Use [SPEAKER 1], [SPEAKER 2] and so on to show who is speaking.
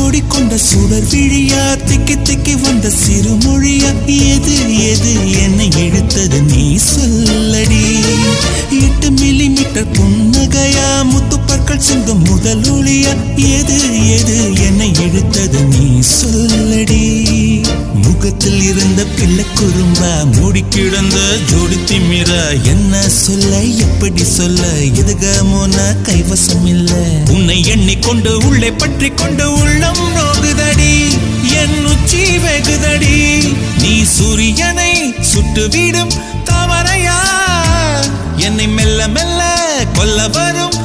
[SPEAKER 1] கொண்ட சுடர் விழியா திக்கி திக்கி வந்த சிறுமொழியா எது எது என்னை இழுத்தது நீ சொல்லடி 8 மில்லிமீட்டர் புன்னகையா முத்து பற்கள் சிந்தும் முதல் ஒளியா எது எது என்னை இழுத்தது நீ சொல்லடி முகத்தில் இருந்த பிள்ளை குறும்பா மூடி கிடந்த ஜோடி திமிரா என்ன சொல்ல எப்படி சொல்ல எதுகமோன கைவசம் இல்ல உன்னை எண்ணிக்கொண்டு உள்ளே பற்றி கொண்டு உள்ளம் நோகுதடி என் உச்சி வெகுதடி நீ சூரியனை சுட்டுவிடும் தாமரையா என்னை மெல்ல மெல்ல கொல்ல வரும்